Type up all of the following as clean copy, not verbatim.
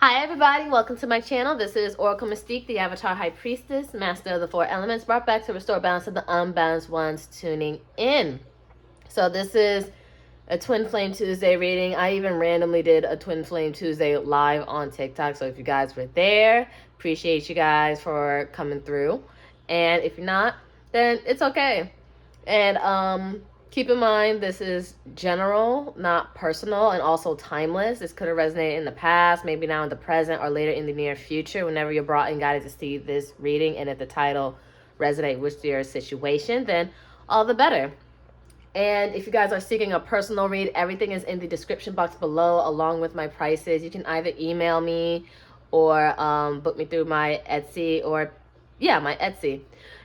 Hi everybody, welcome to my channel. This is Oracle Mystique, the Avatar High Priestess, Master of the Four Elements, brought back to restore balance to the unbalanced ones tuning in. So this is a Twin Flame Tuesday reading. I even randomly did a Twin Flame Tuesday live on TikTok. So if you guys were there, appreciate you guys for coming through. And if you're not, then it's okay. And keep in mind, this is general, not personal, and also timeless. This could have resonated in the past, maybe now in the present, or later in the near future, whenever you're brought and guided to see this reading. And if the title resonates with your situation, then all the better. And if you guys are seeking a personal read, everything is in the description box below, along with my prices. You can either email me or book me through my Etsy my Etsy.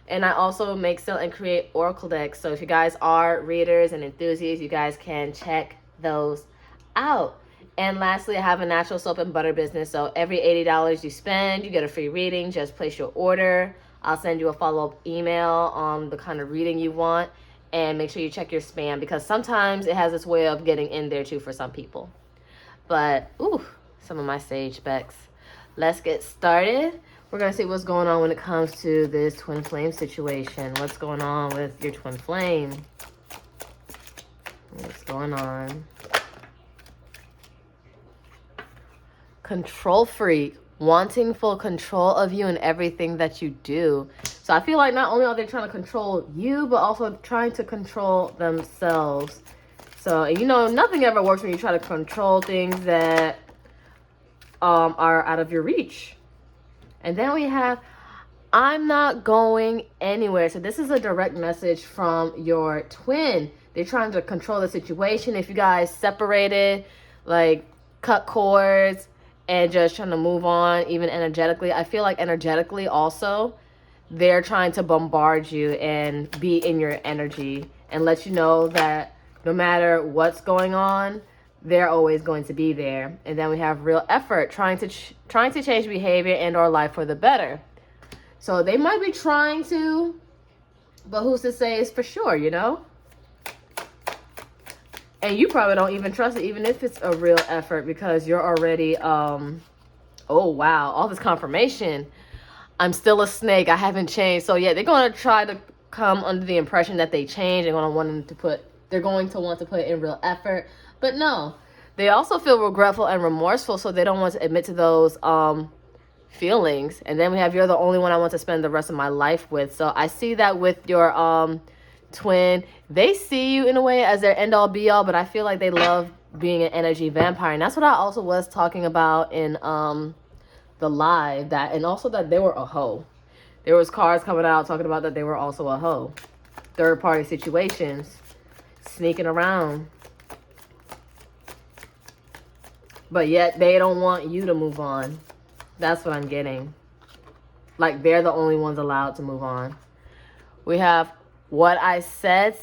And I also make, sell, and create oracle decks. So if you guys are readers and enthusiasts, you guys can check those out. And lastly, I have a natural soap and butter business. So every $80 you spend, you get a free reading. Just place your order. I'll send you a follow-up email on the kind of reading you want. And make sure you check your spam, because sometimes it has this way of getting in there too for some people. But, ooh, some of my sage specs. Let's get started. We're going to see what's going on when it comes to this twin flame situation. What's going on with your twin flame? What's going on? Control freak. Wanting full control of you and everything that you do. So I feel like not only are they trying to control you, but also trying to control themselves. So, you know, nothing ever works when you try to control things that are out of your reach. And then we have, I'm not going anywhere. So this is a direct message from your twin. They're trying to control the situation. If you guys separated, like cut cords and just trying to move on, even energetically, I feel like energetically also, they're trying to bombard you and be in your energy and let you know that no matter what's going on, they're always going to be there. And then we have real effort, trying to change behavior and or life for the better. So they might be trying to, but who's to say it's for sure, you know? And you probably don't even trust it, even if it's a real effort, because you're already, oh wow, all this confirmation. I'm still a snake. I haven't changed. So yeah, they're going to try to come under the impression that they changed. They're going to want to put in real effort. But no, they also feel regretful and remorseful, so they don't want to admit to those feelings. And then we have, you're the only one I want to spend the rest of my life with. So I see that with your twin. They see you in a way as their end-all be-all, but I feel like they love being an energy vampire. And that's what I also was talking about in the live, and also that they were a hoe. There was cards coming out talking about that they were also a hoe. Third-party situations, sneaking around. But yet they don't want you to move on. That's what I'm getting. Like they're the only ones allowed to move on. We have, what I said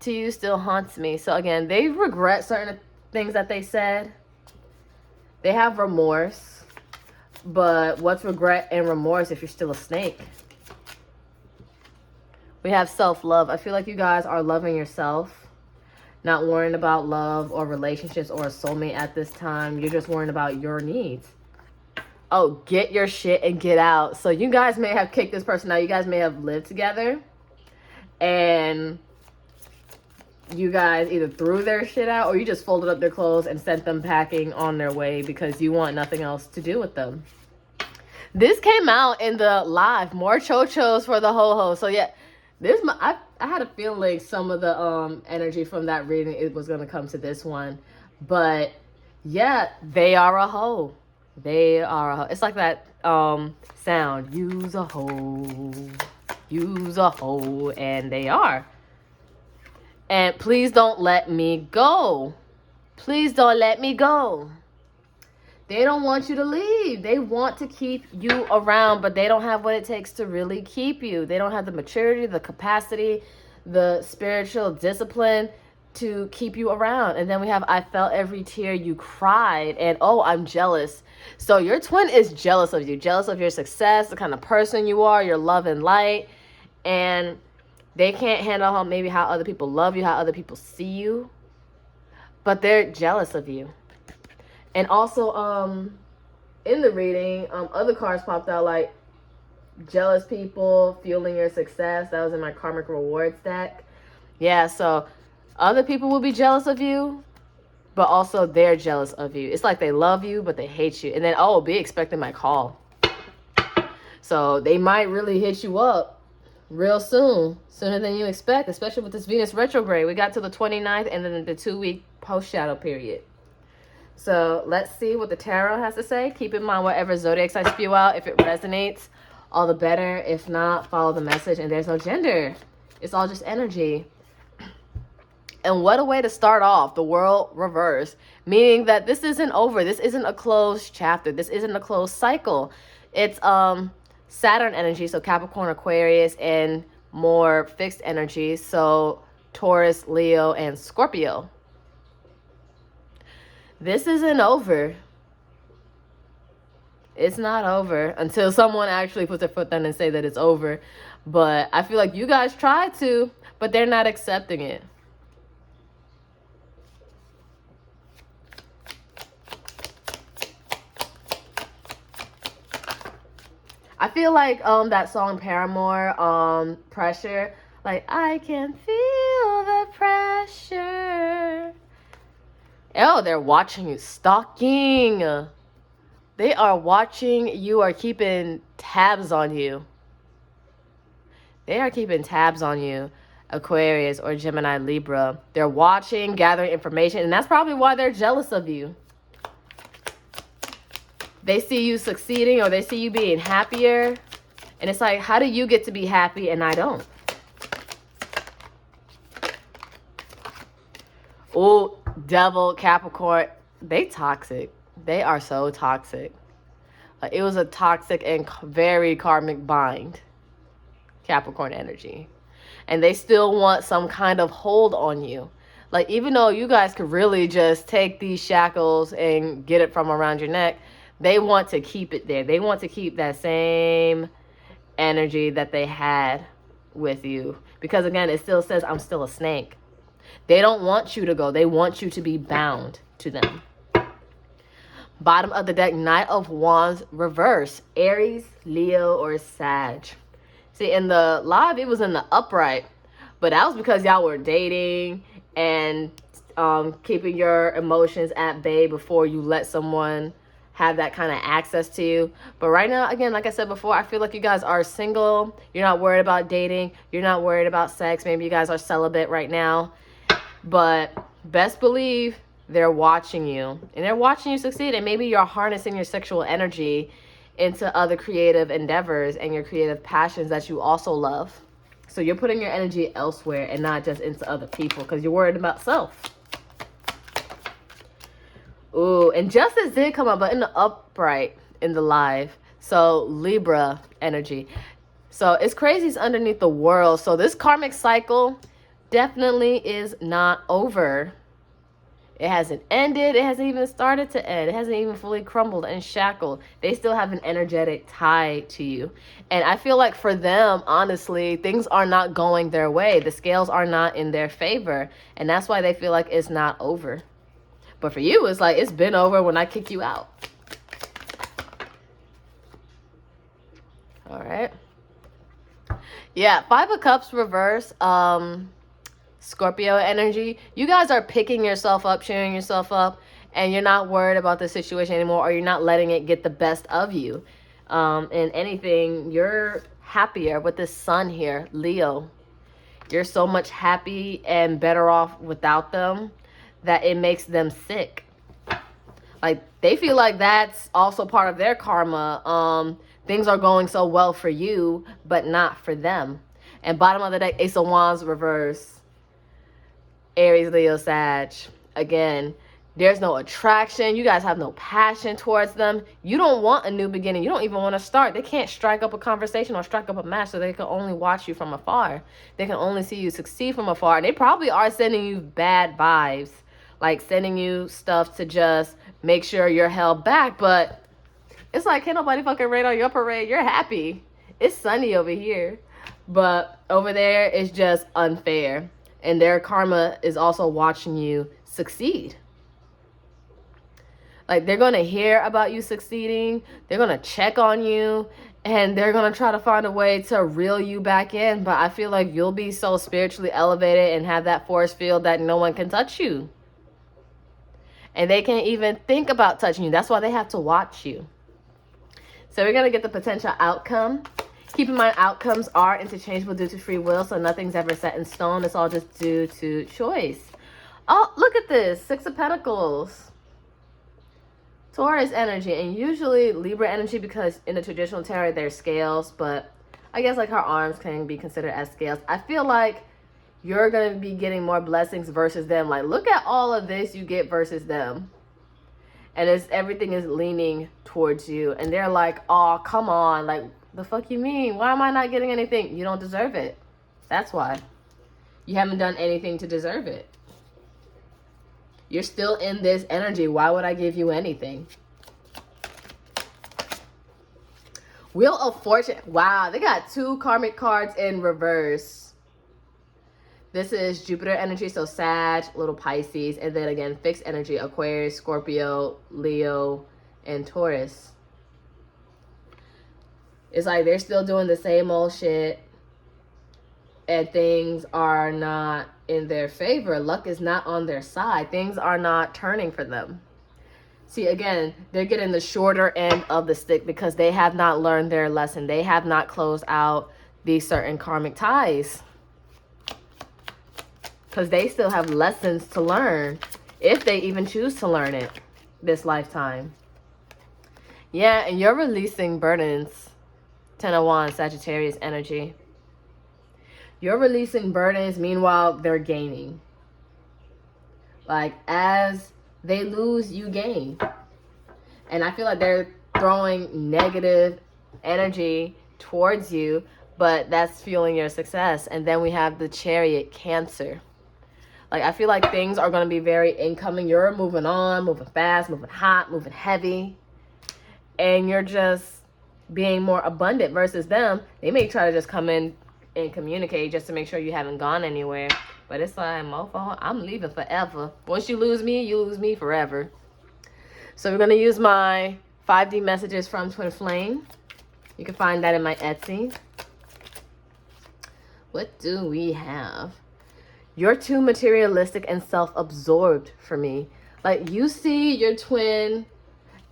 to you still haunts me. So again, they regret certain things that they said. They have remorse. But what's regret and remorse if you're still a snake? We have self-love. I feel like you guys are loving yourself. Not worrying about love or relationships or a soulmate at this time. You're just worrying about your needs. Oh, get your shit and get out. So you guys may have kicked this person out. You guys may have lived together. And you guys either threw their shit out or you just folded up their clothes and sent them packing on their way because you want nothing else to do with them. This came out in the live. More chochos for the ho-ho. So yeah, I had a feeling some of the energy from that reading, it was going to come to this one. But yeah, they are a hoe. They are a hoe. It's like that sound. Use a hoe. Use a hoe. And they are. And please don't let me go. Please don't let me go. They don't want you to leave. They want to keep you around, but they don't have what it takes to really keep you. They don't have the maturity, the capacity, the spiritual discipline to keep you around. And then we have, I felt every tear you cried, and oh, I'm jealous. So your twin is jealous of you, jealous of your success, the kind of person you are, your love and light. And they can't handle how other people love you, how other people see you. But they're jealous of you. And also, in the reading, other cards popped out like jealous people fueling your success. That was in my karmic rewards deck. Yeah, so other people will be jealous of you, but also they're jealous of you. It's like they love you, but they hate you. And then, oh, be expecting my call. So they might really hit you up real soon, sooner than you expect, especially with this Venus retrograde. We got to the 29th and then the 2-week post-shadow period. So let's see what the tarot has to say. Keep in mind whatever zodiac signs spew out. If it resonates, all the better. If not, follow the message. And there's no gender. It's all just energy. And what a way to start off, the world reverse, meaning that this isn't over. This isn't a closed chapter. This isn't a closed cycle. It's Saturn energy, so Capricorn, Aquarius, and more fixed energy, so Taurus, Leo, and Scorpio. This isn't over. It's not over until someone actually puts their foot down and say that it's over. But I feel like you guys tried to, but they're not accepting it. I feel like that song Paramore, Pressure, like I can feel the pressure. Oh, they're watching you, stalking. They are watching you, are keeping tabs on you. They are keeping tabs on you, Aquarius or Gemini, Libra. They're watching, gathering information, and that's probably why they're jealous of you. They see you succeeding or they see you being happier. And it's like, how do you get to be happy and I don't? Oh, Devil, Capricorn. They toxic. They are so toxic. It was a toxic and very karmic bind. Capricorn energy. And they still want some kind of hold on you. Like, even though you guys could really just take these shackles and get it from around your neck, they want to keep it there. They want to keep that same energy that they had with you. Because again, it still says, I'm still a snake. They don't want you to go. They want you to be bound to them. Bottom of the deck, Knight of Wands, reverse. Aries, Leo, or Sag. See, in the live, it was in the upright. But that was because y'all were dating and keeping your emotions at bay before you let someone have that kind of access to you. But right now, again, like I said before, I feel like you guys are single. You're not worried about dating. You're not worried about sex. Maybe you guys are celibate right now. But best believe they're watching you. And they're watching you succeed. And maybe you're harnessing your sexual energy into other creative endeavors and your creative passions that you also love. So you're putting your energy elsewhere and not just into other people because you're worried about self. Ooh, and Justice did come up, but in the upright in the live. So Libra energy. So it's crazy. It's underneath the world. So this karmic cycle definitely is not over. It hasn't ended. It hasn't even started to end. It hasn't even fully crumbled and shackled. They still have an energetic tie to you. And I feel like for them, honestly, things are not going their way. The scales are not in their favor. And that's why they feel like it's not over. But for you, it's like, it's been over when I kicked you out. All right. Yeah, Five of Cups reverse. Scorpio energy. You guys are picking yourself up, cheering yourself up, and you're not worried about the situation anymore, or you're not letting it get the best of you. In anything, you're happier with this sun here, Leo. You're so much happy and better off without them that it makes them sick. Like, they feel like that's also part of their karma. Things are going so well for you, but not for them. And bottom of the deck, Ace of Wands reverse. Aries, Leo, Sag. Again, there's no attraction. You guys have no passion towards them. You don't want a new beginning. You don't even want to start. They can't strike up a conversation or strike up a match, so they can only watch you from afar. They can only see you succeed from afar. And they probably are sending you bad vibes, like sending you stuff to just make sure you're held back. But it's like, can't nobody fucking rain on your parade. You're happy. It's sunny over here. But over there, it's just unfair. And their karma is also watching you succeed. Like, they're going to hear about you succeeding. They're going to check on you. And they're going to try to find a way to reel you back in. But I feel like you'll be so spiritually elevated and have that force field that no one can touch you. And they can't even think about touching you. That's why they have to watch you. So we're going to get the potential outcome. Keep in mind, outcomes are interchangeable due to free will. So nothing's ever set in stone. It's all just due to choice. Oh, look at this. 6 of Pentacles. Taurus energy. And usually Libra energy, because in the traditional tarot, there's scales. But I guess like her arms can be considered as scales. I feel like you're going to be getting more blessings versus them. Like, look at all of this you get versus them. And everything is leaning towards you. And they're like, oh, come on. Like, the fuck you mean? Why am I not getting anything? You don't deserve it. That's why. You haven't done anything to deserve it. You're still in this energy. Why would I give you anything? Wheel of Fortune. Wow, they got 2 karmic cards in reverse. This is Jupiter energy, so Sag, little Pisces, and then again, fixed energy, Aquarius, Scorpio, Leo, and Taurus. It's like they're still doing the same old shit, and things are not in their favor. Luck is not on their side. Things are not turning for them. See, again, they're getting the shorter end of the stick because they have not learned their lesson. They have not closed out these certain karmic ties. Because they still have lessons to learn, if they even choose to learn it this lifetime. Yeah, and you're releasing burdens. 10 of Wands, Sagittarius energy. You're releasing burdens, meanwhile, they're gaining. Like, as they lose, you gain. And I feel like they're throwing negative energy towards you, but that's fueling your success. And then we have the Chariot, Cancer. Like, I feel like things are going to be very incoming. You're moving on, moving fast, moving hot, moving heavy. And you're just being more abundant versus them. They may try to just come in and communicate just to make sure you haven't gone anywhere. But it's like, mofo, I'm leaving forever. Once you lose me forever. So we're going to use my 5D messages from Twin Flame. You can find that in my Etsy. What do we have? You're too materialistic and self-absorbed for me. Like, you see your twin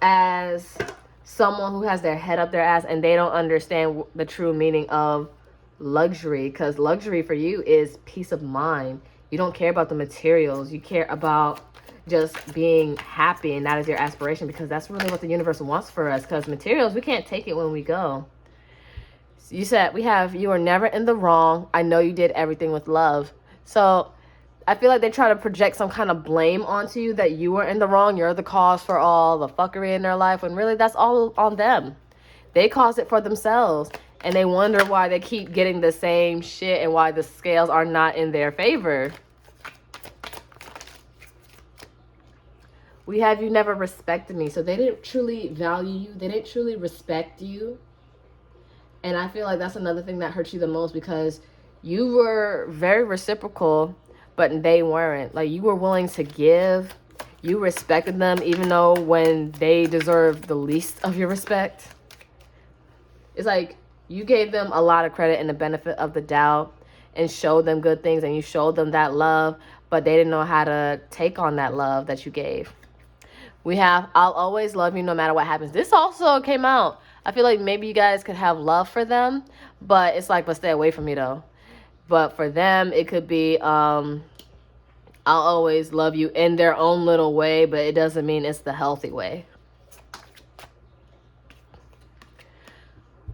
as someone who has their head up their ass and they don't understand the true meaning of luxury. Because luxury for you is peace of mind. You don't care about the materials. You care about just being happy, and that is your aspiration, because that's really what the universe wants for us. Because materials, we can't take it when we go. You said we have, you are never in the wrong. I know you did everything with love. So I feel like they try to project some kind of blame onto you that you were in the wrong. You're the cause for all the fuckery in their life, when really that's all on them. They caused it for themselves, and they wonder why they keep getting the same shit and why the scales are not in their favor. We have, you never respected me. So they didn't truly value you. They didn't truly respect you. And I feel like that's another thing that hurts you the most, because you were very reciprocal, but they weren't. Like, you were willing to give. You respected them, even though when they deserved the least of your respect. It's like you gave them a lot of credit and the benefit of the doubt and showed them good things, and you showed them that love, but they didn't know how to take on that love that you gave. We have, I'll always love you no matter what happens. This also came out. I feel like maybe you guys could have love for them, but it's like, but stay away from me though. But for them, it could be, I'll always love you in their own little way, but it doesn't mean it's the healthy way.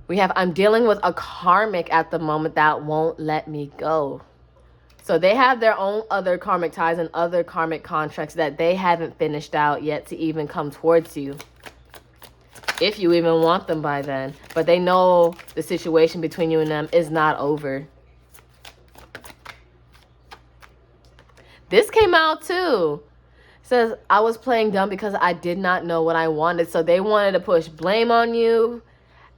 We have, I'm dealing with a karmic at the moment that won't let me go. So they have their own other karmic ties and other karmic contracts that they haven't finished out yet to even come towards you. If you even want them by then. But they know the situation between you and them is not over. This came out too. It says, I was playing dumb because I did not know what I wanted. So they wanted to push blame on you.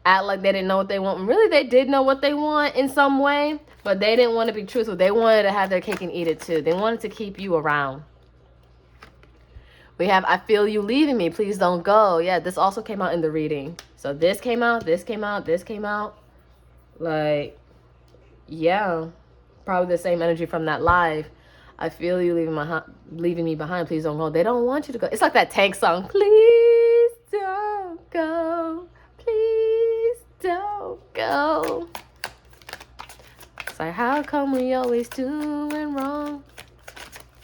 Act like they didn't know what they want. Really, they did know what they want in some way. But they didn't want to be truthful. They wanted to have their cake and eat it too. They wanted to keep you around. We have, I feel you leaving me. Please don't go. Yeah, this also came out in the reading. So this came out, this came out, this came out. Like, yeah. Probably the same energy from that live. I feel you leaving me behind. Please don't go. They don't want you to go. It's like that Tank song. Please don't go. Please don't go. It's like, how come we always doing wrong?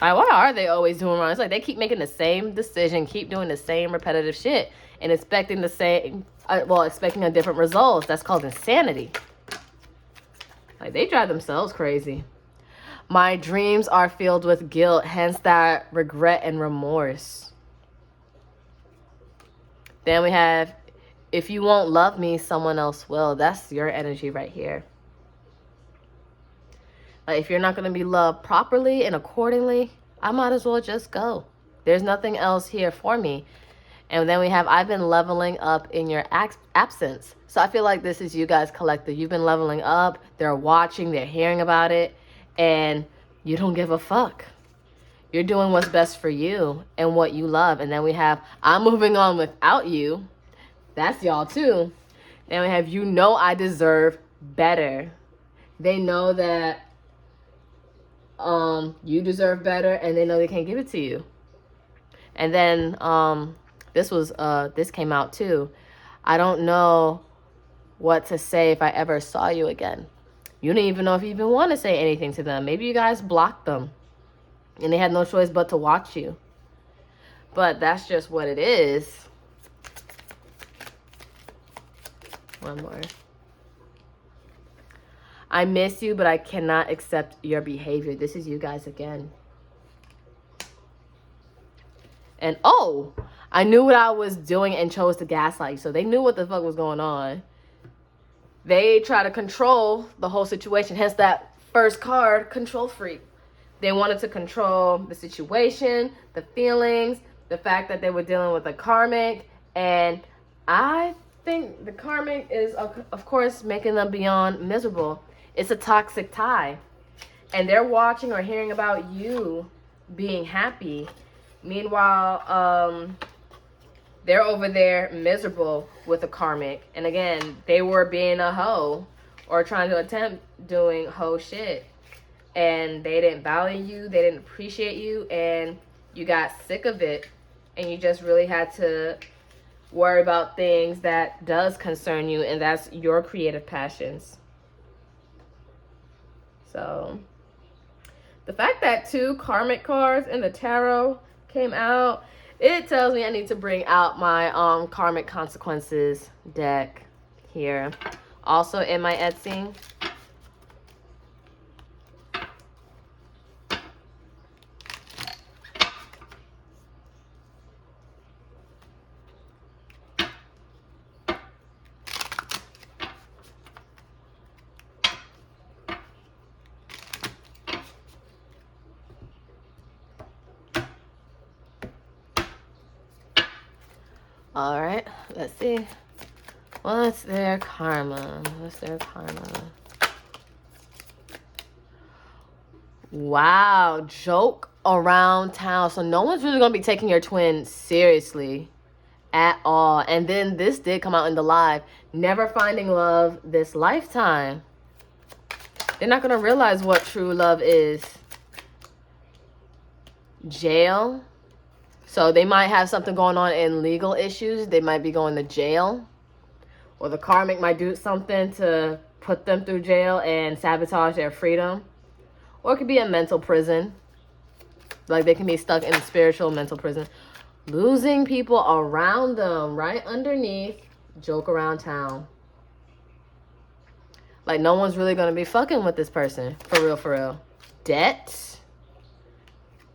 Like, why are they always doing wrong? It's like they keep making the same decision, keep doing the same repetitive shit, and expecting the same, expecting a different result. That's called insanity. Like, they drive themselves crazy. My dreams are filled with guilt, hence that regret and remorse. Then we have, if you won't love me, someone else will. That's your energy right here. Like, if you're not going to be loved properly and accordingly, I might as well just go. There's nothing else here for me. And then we have, I've been leveling up in your absence. So I feel like this is you guys collective. You've been leveling up. They're watching. They're hearing about it. And you don't give a fuck. You're doing what's best for you and what you love. And then we have, I'm moving on without you. That's y'all too. Then we have, you know I deserve better. They know that you deserve better, and they know they can't give it to you. And then this came out too. I don't know what to say if I ever saw you again. You didn't even know if you even want to say anything to them. Maybe you guys blocked them and they had no choice but to watch you. But that's just what it is. One more. I miss you, but I cannot accept your behavior. This is you guys again. And oh, I knew what I was doing and chose to gaslight you. So they knew what the fuck was going on. They try to control the whole situation. Hence that first card, control freak. They wanted to control the situation, the feelings, the fact that they were dealing with a karmic. And I think the karmic is, of course, making them beyond miserable. It's a toxic tie. And they're watching or hearing about you being happy. Meanwhile, they're over there miserable with a karmic. And again, they were being a hoe or trying to attempt doing hoe shit. And they didn't value you. They didn't appreciate you. And you got sick of it. And you just really had to worry about things that does concern you. And that's your creative passions. So the fact that 2 karmic cards in the tarot came out, it tells me I need to bring out my karmic consequences deck here. Also in my Etsy. All right, let's see. What's their karma? What's their karma? Wow, joke around town. So no one's really going to be taking your twin seriously at all. And then this did come out in the live. Never finding love this lifetime. They're not going to realize what true love is. Jail. So they might have something going on in legal issues. They might be going to jail. Or the karmic might do something to put them through jail and sabotage their freedom. Or it could be a mental prison. Like they can be stuck in a spiritual mental prison. Losing people around them. Right underneath. Joke around town. Like no one's really going to be fucking with this person. For real, for real. Debt.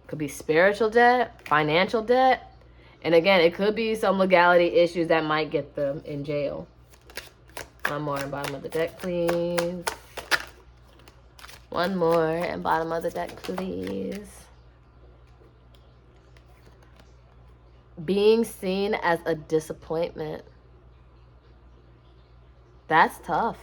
Could be spiritual debt, financial debt. And again, it could be some legality issues that might get them in jail. One more and bottom of the deck, please. One more and bottom of the deck, please. Being seen as a disappointment. That's tough.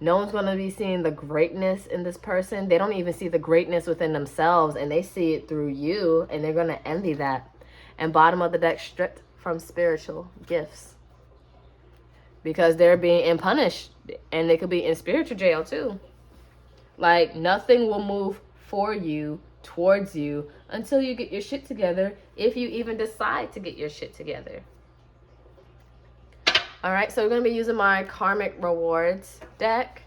No one's going to be seeing the greatness in this person. They don't even see the greatness within themselves, and they see it through you, and they're going to envy that. And bottom of the deck, stripped from spiritual gifts. Because they're being punished, and they could be in spiritual jail too. Like, nothing will move for you, towards you, until you get your shit together, if you even decide to get your shit together. All right, so we're going to be using my karmic rewards deck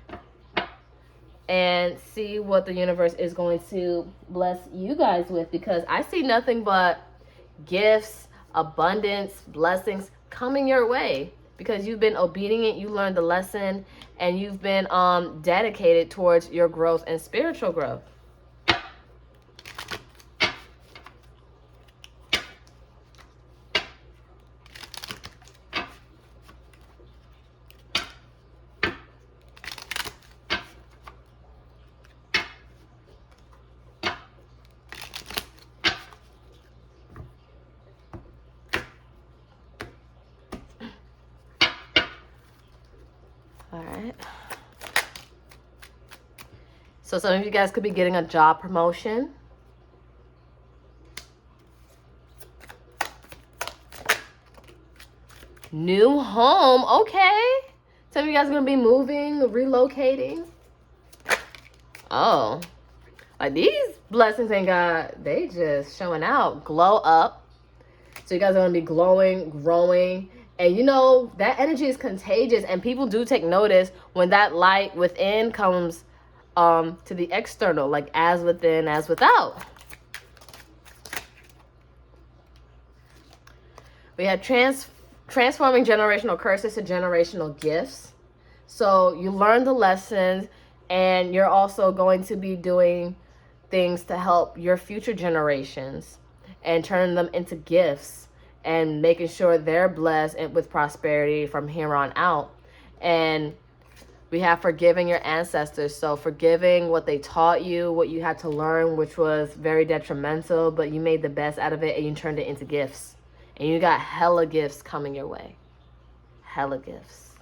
and see what the universe is going to bless you guys with, because I see nothing but gifts, abundance, blessings coming your way, because you've been obedient, you learned the lesson, and you've been dedicated towards your growth and spiritual growth. All right. So some of you guys could be getting a job promotion. New home. Okay. Some of you guys are going to be moving, relocating. Oh. Like, these blessings ain't got, they just showing out. Glow up. So you guys are going to be glowing, growing. And you know, that energy is contagious, and people do take notice when that light within comes to the external, like as within, as without. We have transforming generational curses to generational gifts. So you learn the lessons, and you're also going to be doing things to help your future generations and turn them into gifts, and making sure they're blessed with prosperity from here on out. And we have forgiving your ancestors. So forgiving what they taught you, what you had to learn, which was very detrimental, but you made the best out of it and you turned it into gifts. And you got hella gifts coming your way. Hella gifts.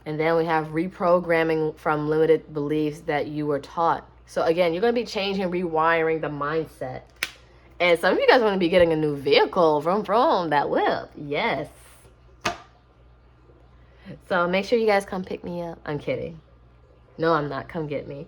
And then we have reprogramming from limited beliefs that you were taught. So again, you're going to be changing, rewiring the mindset. And some of you guys are going to be getting a new vehicle. Vroom, vroom, that whip. Yes. So make sure you guys come pick me up. I'm kidding. No, I'm not. Come get me.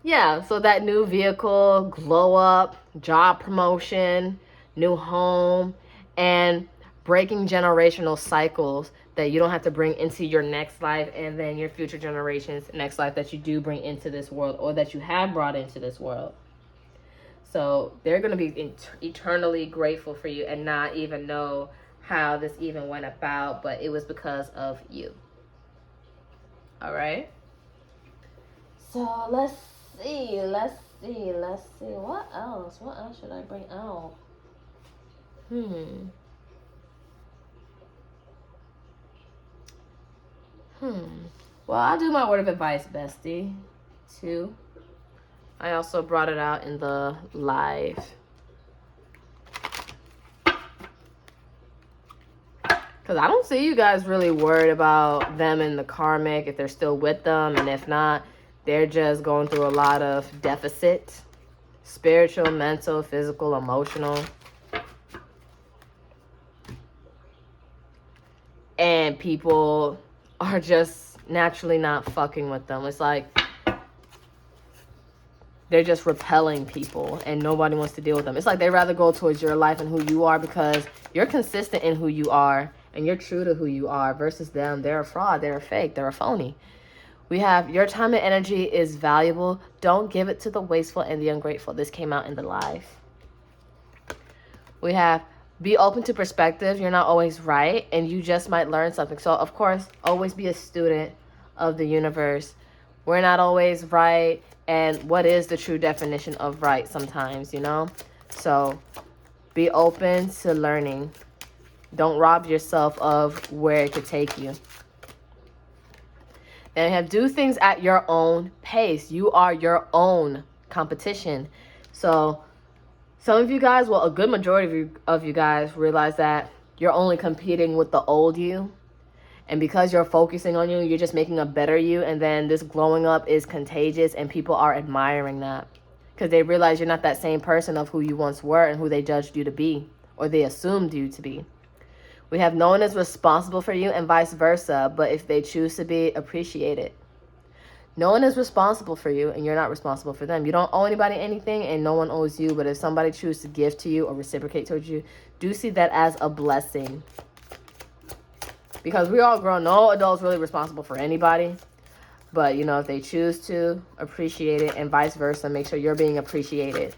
Yeah, so that new vehicle, glow up, job promotion, new home, and breaking generational cycles that you don't have to bring into your next life, and then your future generations next life that you do bring into this world, or that you have brought into this world. So they're going to be eternally grateful for you and not even know how this even went about, but it was because of you. All right. So let's see. What else should I bring out? Well, I'll do my word of advice, bestie, too. I also brought it out in the live. Because I don't see you guys really worried about them in the karmic, if they're still with them. And if not, they're just going through a lot of deficit. Spiritual, mental, physical, emotional. And people are just naturally not fucking with them. It's like they're just repelling people and nobody wants to deal with them. It's like they'd rather go towards your life and who you are, because you're consistent in who you are and you're true to who you are, versus them. They're a fraud, they're a fake, they're a phony. We have your time and energy is valuable. Don't give it to the wasteful and the ungrateful. This came out in the live. We have be open to perspective. You're not always right, and you just might learn something. So, of course, always be a student of the universe. We're not always right, and what is the true definition of right sometimes, you know? So, be open to learning. Don't rob yourself of where it could take you. Then we have do things at your own pace. You are your own competition. So, some of you guys, well, a good majority of you guys realize that you're only competing with the old you. And because you're focusing on you, you're just making a better you. And then this glowing up is contagious and people are admiring that. Because they realize you're not that same person of who you once were and who they judged you to be. Or they assumed you to be. We have no one is responsible for you and vice versa. But if they choose to be, appreciate it. No one is responsible for you and you're not responsible for them. You don't owe anybody anything and no one owes you. But if somebody chooses to give to you or reciprocate towards you, do see that as a blessing. Because we all grown. No adult's really responsible for anybody. But, you know, if they choose to, appreciate it. And vice versa, make sure you're being appreciated.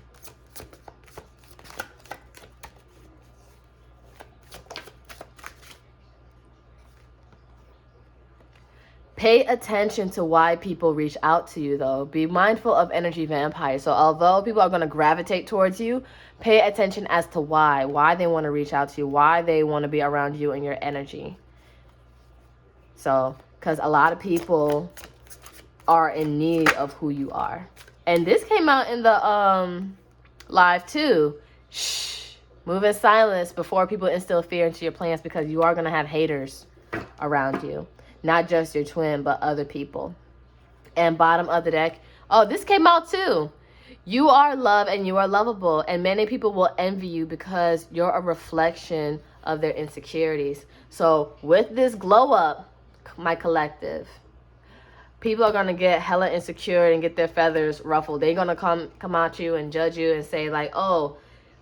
Pay attention to why people reach out to you, though. Be mindful of energy vampires. So although people are going to gravitate towards you, pay attention as to why they want to reach out to you, why they want to be around you and your energy. So, because a lot of people are in need of who you are. And this came out in the live too. Shh. Move in silence before people instill fear into your plans, because you are going to have haters around you. Not just your twin, but other people. And bottom of the deck. Oh, this came out too. You are loved and you are lovable. And many people will envy you because you're a reflection of their insecurities. So with this glow up, my collective, people are going to get hella insecure and get their feathers ruffled. They're going to come at you and judge you and say like, oh,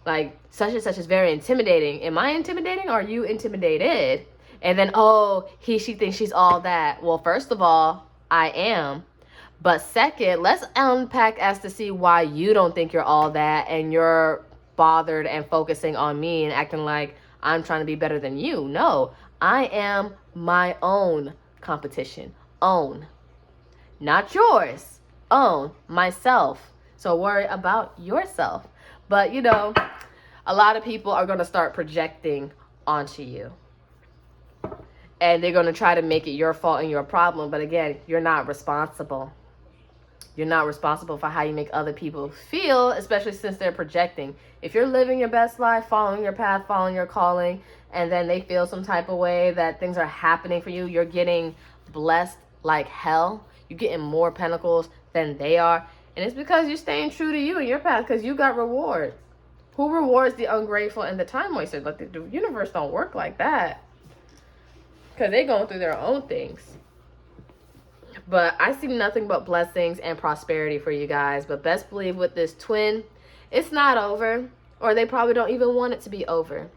like such and such is very intimidating. Am I intimidating or are you intimidated? And then, oh, she thinks she's all that. Well, first of all, I am. But second, let's unpack as to see why you don't think you're all that and you're bothered and focusing on me and acting like I'm trying to be better than you. No, I am my own competition. Own. Not yours. Own. Myself. So worry about yourself. But, you know, a lot of people are going to start projecting onto you. And they're going to try to make it your fault and your problem. But again, you're not responsible. You're not responsible for how you make other people feel, especially since they're projecting. If you're living your best life, following your path, following your calling, and then they feel some type of way that things are happening for you, you're getting blessed like hell. You're getting more pentacles than they are. And it's because you're staying true to you and your path, because you got reward. Who rewards the ungrateful and the time wasters? But the universe don't work like that. Because they're going through their own things. But I see nothing but blessings and prosperity for you guys. But best believe with this twin, it's not over. Or they probably don't even want it to be over.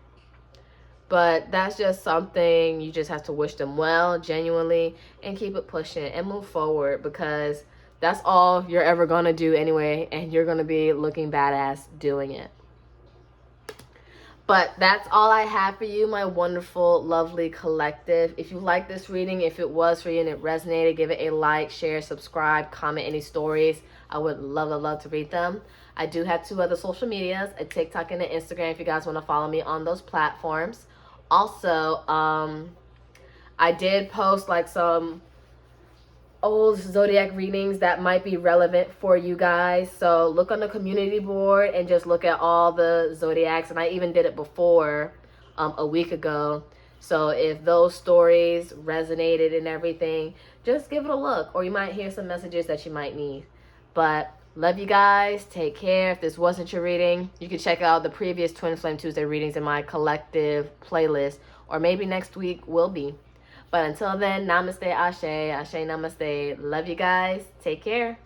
But that's just something you just have to wish them well, genuinely, and keep it pushing and move forward, because that's all you're ever going to do anyway, and you're going to be looking badass doing it. But that's all I have for you, my wonderful, lovely collective. If you like this reading, if it was for you and it resonated, give it a like, share, subscribe, comment any stories. I would love to read them. I do have 2 other social medias, a TikTok and an Instagram, if you guys want to follow me on those platforms. Also, I did post like some old zodiac readings that might be relevant for you guys. So look on the community board and just look at all the zodiacs. And I even did it before a week ago. So if those stories resonated and everything, just give it a look. Or you might hear some messages that you might need. But love you guys. Take care. If this wasn't your reading, you can check out the previous Twin Flame Tuesday readings in my collective playlist. Or maybe next week will be. But until then, namaste, ashe, ashe, namaste. Love you guys. Take care.